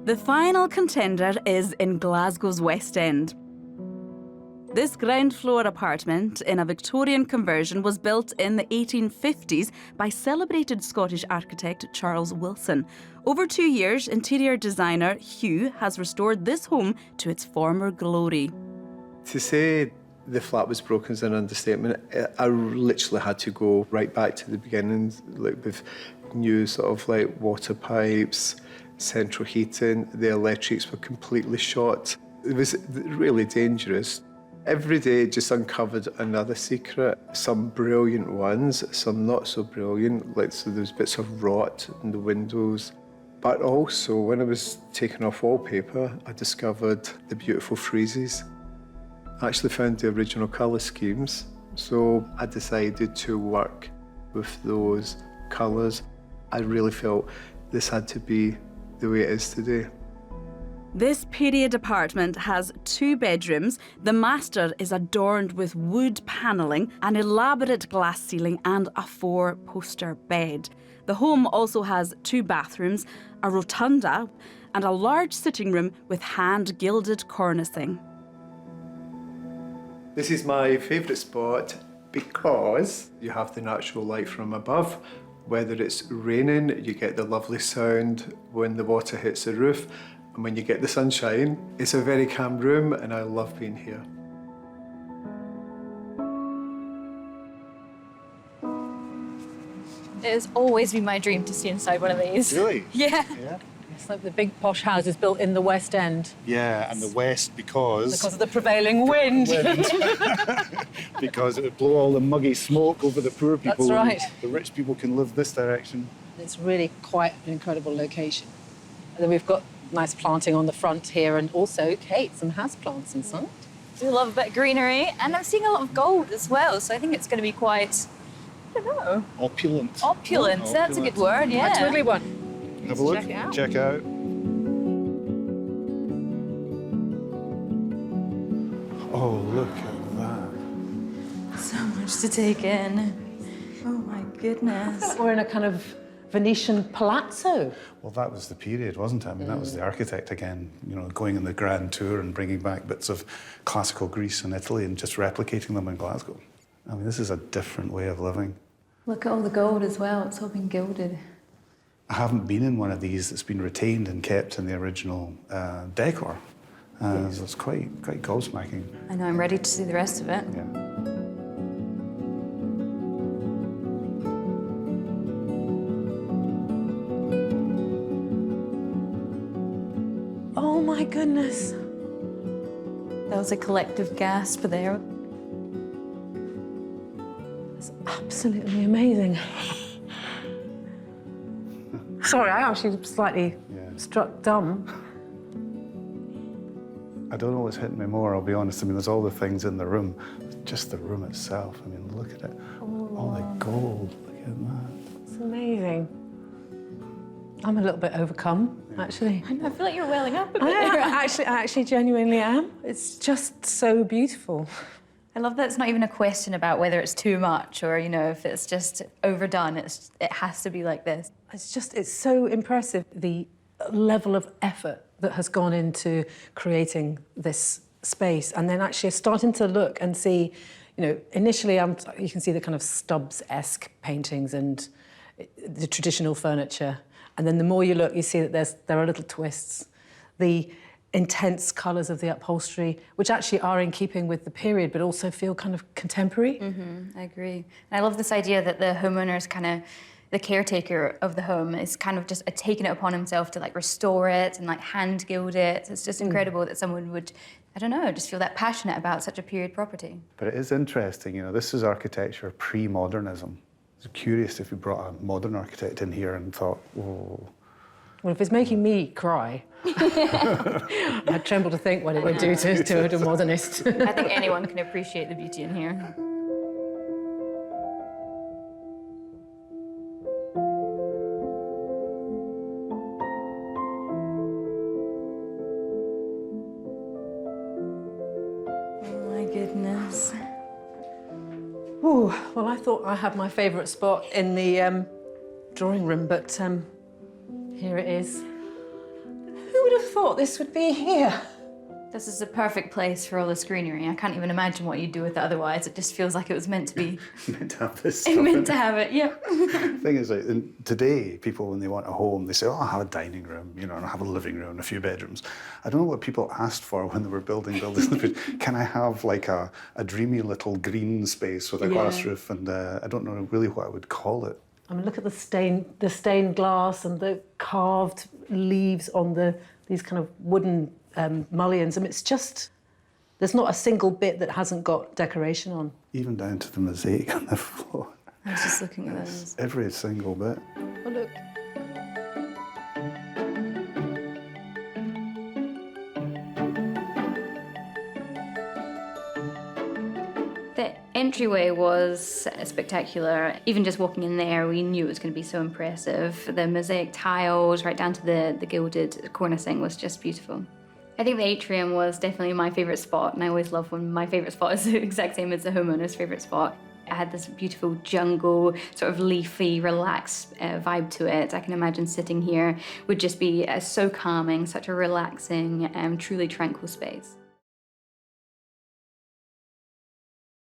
The final contender is in Glasgow's West End. This ground floor apartment in a Victorian conversion was built in the 1850s by celebrated Scottish architect Charles Wilson. Over 2 years, interior designer Hugh has restored this home to its former glory. To say the flat was broken is an understatement. I literally had to go right back to the beginning, like with new sort of like water pipes, central heating. The electrics were completely shot. It was really dangerous. Every day just uncovered another secret, some brilliant ones, some not so brilliant, like so there's bits of rot in the windows. But also, when I was taking off wallpaper, I discovered the beautiful friezes. I actually found the original colour schemes, so I decided to work with those colours. I really felt this had to be the way it is today. This period apartment has 2 bedrooms. The master is adorned with wood panelling, an elaborate glass ceiling and a 4-poster bed. The home also has 2 bathrooms, a rotunda and a large sitting room with hand-gilded cornicing. This is my favourite spot because you have the natural light from above. Whether it's raining, you get the lovely sound when the water hits the roof. And when you get the sunshine, it's a very calm room and I love being here. It has always been my dream to see inside one of these. Really? Yeah. It's like the big posh houses built in the West End. Yeah, and the West because Because of the prevailing wind. because it would blow all the muggy smoke over the poor people. That's right. And the rich people can live this direction. It's really quite an incredible location. And then we've got nice planting on the front here and also, Kate, some houseplants inside. We love a bit of greenery, and I'm seeing a lot of gold as well, so I think it's going to be quite, I don't know. Opulent. Opulent, that's a good word, yeah. A twiddly one. Have a look. Check it out. Check out. Oh, look at that. So much to take in. Oh my goodness. We're in a kind of Venetian Palazzo. Well, that was the period, wasn't it? I mean, that was the architect again, you know, going on the grand tour and bringing back bits of classical Greece and Italy and just replicating them in Glasgow. I mean, this is a different way of living. Look at all the gold as well, it's all been gilded. I haven't been in one of these that's been retained and kept in the original decor. So it's quite gobsmacking. I know, I'm ready to see the rest of it. Yeah. Oh my goodness. That was a collective gasp there. It's absolutely amazing. Sorry, I actually slightly struck dumb. I don't know what's hitting me more, I'll be honest. I mean, there's all the things in the room, just the room itself. I mean, look at it. All the gold, look at that. It's amazing. I'm a little bit overcome, actually. I feel like you're welling up a bit I actually genuinely am. It's just so beautiful. I love that it's not even a question about whether it's too much or, you know, if it's just overdone, it has to be like this. It's so impressive, the level of effort that has gone into creating this space. And then actually starting to look and see, you know, initially you can see the kind of Stubbs-esque paintings and the traditional furniture. And then the more you look, you see that there are little twists. The intense colours of the upholstery, which actually are in keeping with the period, but also feel kind of contemporary. I agree. And I love this idea that the homeowner is kind of, the caretaker of the home is kind of just taking it upon himself to like restore it and like hand gild it. It's just incredible that someone would, I don't know, just feel that passionate about such a period property. But it is interesting, you know, this is architecture pre-modernism. It's curious if you brought a modern architect in here and thought, whoa. Well, if it's making me cry, I tremble to think what it would do to a modernist. I think anyone can appreciate the beauty in here. Oh my goodness. Ooh, well, I thought I had my favourite spot in the drawing room, but here it is. Who would have thought this would be here? This is a perfect place for all the greenery. I can't even imagine what you'd do with it otherwise. It just feels like it was meant to be. Meant to have this It stuff meant in to it. have it, yeah. The thing is, like, today, people, when they want a home, they say, oh, I'll have a dining room, you know, and I'll have a living room and a few bedrooms. I don't know what people asked for when they were building buildings. Can I have, like, a dreamy little green space with a glass roof? And I don't know really what I would call it. I mean, look at the stained glass and the carved leaves on these kind of wooden mullions. I mean, it's just, there's not a single bit that hasn't got decoration on. Even down to the mosaic on the floor. I was just looking at those. Every single bit. Oh, look. The entryway was spectacular. Even just walking in there, we knew it was going to be so impressive. The mosaic tiles, right down to the gilded cornicing, was just beautiful. I think the atrium was definitely my favourite spot, and I always love when my favourite spot is the exact same as the homeowner's favourite spot. It had this beautiful jungle, sort of leafy, relaxed vibe to it. I can imagine sitting here would just be so calming, such a relaxing, truly tranquil space.